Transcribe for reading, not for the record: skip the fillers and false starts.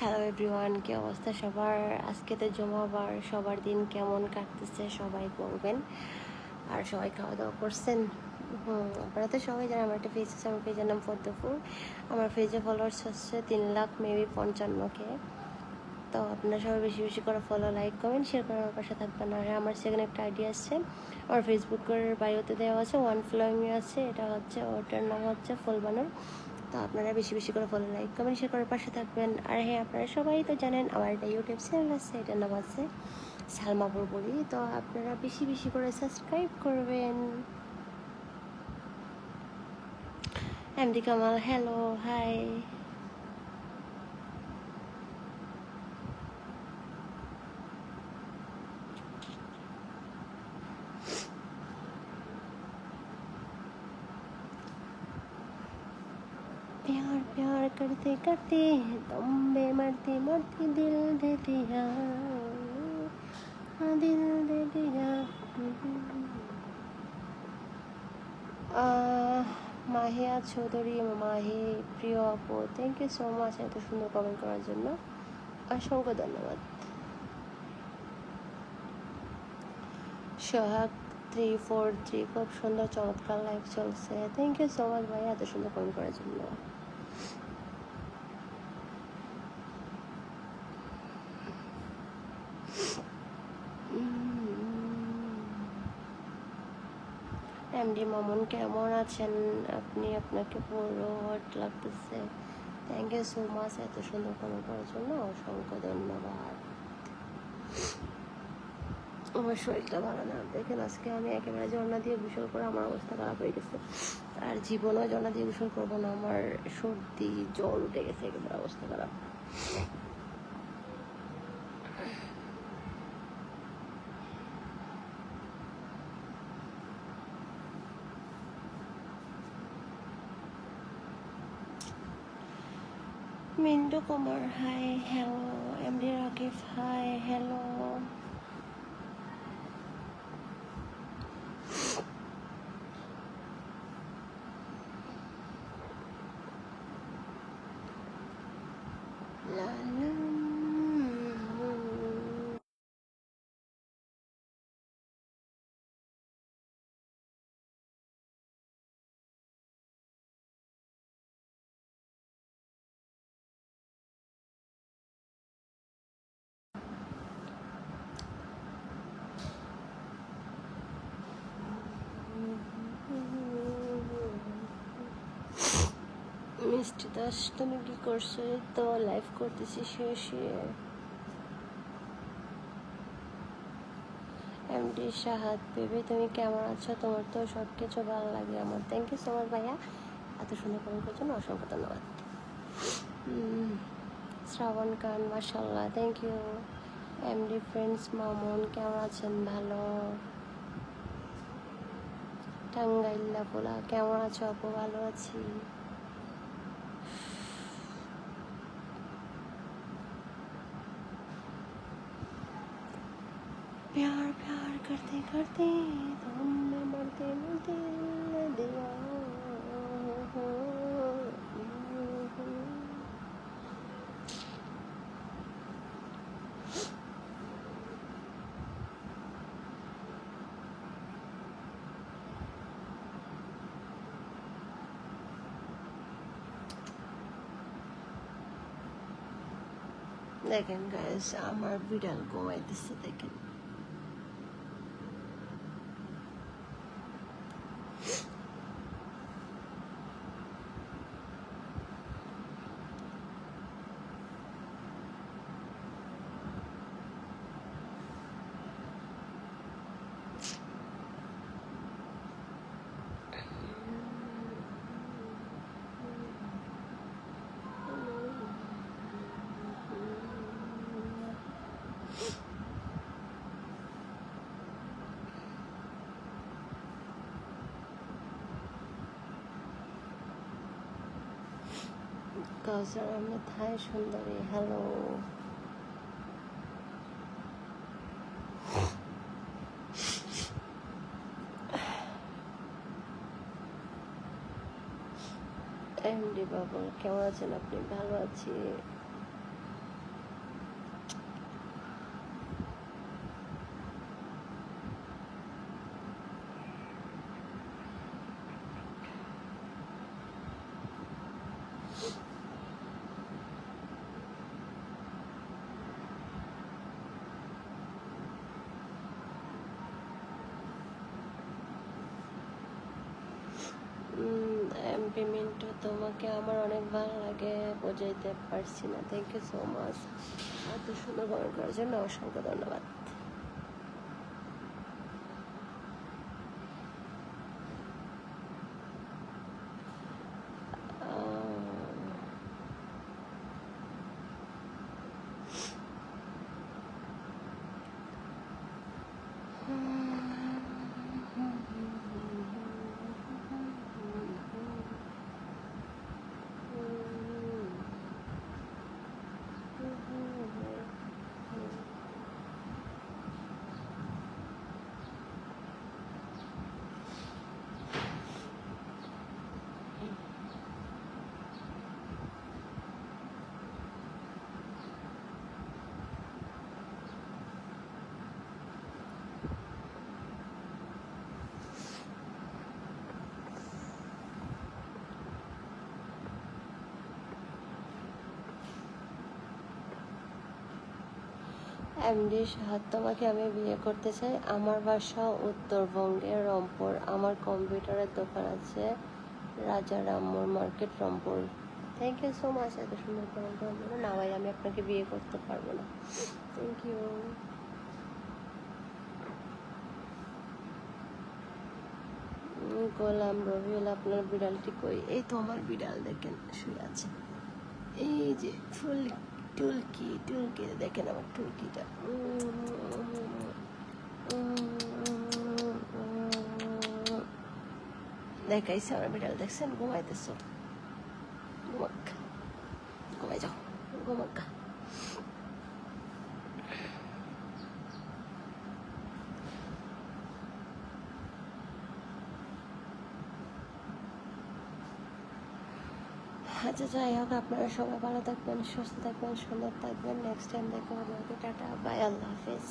Hello everyone, কি অবস্থা সবার? আজকে তো জুমাবার, সবার দিন কেমন কাটতেছে সবাই বলবেন। আর সবাই খাওয়া দাওয়া করছেন? আপনারা তো সবাই জানেন আমার একটা পেজ আছে, আমার পেজের নাম ফদ্দপুর। আমার পেজে ফলোয়ার্স হচ্ছে 3 লাখ মেবি 55K। তো আপনারা সবাই বেশি বেশি করে ফলো, লাইক, কমেন্ট, শেয়ার করে আমার পাশে থাকবেন। আর আমার সেখানে একটা আইডিয়া আছে, আমার ফেসবুকের বায়োতে দেওয়া আছে, ওয়ান ফ্লোয়িং আছে, এটা হচ্ছে ওটার নাম হচ্ছে ফুলবানুর। তো আপনারা বেশি বেশি করে ফলো, লাইক, কমেন্ট, শেয়ার করার পাশে থাকবেন। আর হ্যাঁ, আপনারা সবাই তো জানেন আমার একটা ইউটিউব চ্যানেল আছে, এটার নাম আছে সালমা বলি। তো আপনারা বেশি বেশি করে সাবস্ক্রাইব করবেন। MD Kamal, hello, hi. प्यार प्यार करते करते दम बे मरते मरते दिल दे दिया, दिल दे दिया। মাহিয়া চৌধুরী, মাহি, প্রিয় আপু, থ্যাংক ইউ সো মাচ এত সুন্দর কমেন্ট করার জন্য, অসংখ্য ধন্যবাদ। সোহাগ 343, খুব সুন্দর চমৎকার লাইভ চলছে, থ্যাংক ইউ সো মাচ ভাই এত সুন্দর কমেন্ট করার জন্য। এমডি মামুন, কেমন আছেন আপনি? আপনাকে পুরো হট লাগতেছে, থ্যাংক ইউ সো মাচ এত সুন্দর কমেন্ট করার জন্য, অসংখ্য ধন্যবাদ। আমার শরীরটা ভালো না, দেখেন আজকে আমি একেবারে ঝর্ণা দিয়ে গোসল করে আমার অবস্থা খারাপ হয়ে গেছে। আর জীবনও ঝর্ণা দিয়ে গোসল করবো না, আমার সর্দি জ্বর উঠে গেছে, একেবারে অবস্থা খারাপ। Mintu Kumar, hi, hello. MD Rakib, hi, hello. Mishti Das, তুমি কি করছো? তো লাইভ করতেছি শুয়ে। এমডি শাহাদ, বেবি তুমি কেমন আছো? তোমার তো সব কিছু ভালো লাগে আমার, থ্যাংক ইউ সো মাচ ভাইয়া এত সুন্দর কমেন্ট করার জন্য, অসংখ্য ধন্যবাদ। শ্রাবণ খান, মাশাল্লাহ, thank you. MD friends Mamun, কেমন আছেন? ভালো। টাঙ্গাইল্লা পোলা, কেমন আছো আপু? ভালো আছি। प्यार प्यार करते करते तुमने मरते मरते दिल दिया। দেখেন গাইস, আমার বিড়াল ঘুমাইতেছে, দেখেন। কাউসার আহমেদ, হাই সুন্দরী, হ্যালো। এমডি বাবুল, কেমন আছেন আপনি? ভালো আছি। মিন্টু, তোমাকে আমার অনেক ভালো লাগে, বোঝাইতে পারছি না। থ্যাংক ইউ সো মাচ এত সুন্দর কমেন্ট করার জন্য, অসংখ্য ধন্যবাদ। এমডি সাহাদ, তোমাকে আমি বিয়ে করতে চাই। আমার বাসা উত্তরবঙ্গের রংপুর। আমার কম্পিউটারের দোকান আছে Rajarampur market, Rangpur. Thank you so much এত সুন্দর কমেন্ট করার জন্য। না ভাই, আমি আপনাকে বিয়ে করতে পারবো না। Thank you. গোলাম রবিউল, আপনার বিড়ালটি কই? এই তো আমার বিড়াল, দেখেন শুয়ে আছে। এই যে ফুল টুলকি, টুলকি দেখেন আমার টুলকিটা। দেখাইছে আমার বিড়াল, দেখছেন? ঘুমাইতেছ? ঘুমাক, ঘুমাই যাও, ঘুমাক। আচ্ছা, যাই হোক, আপনারা সবাই ভালো থাকবেন, সুস্থ থাকবেন, সুন্দর থাকবেন। নেক্সট টাইম দেখা হবে। টাটা, বাই, আল্লাহ হাফিজ।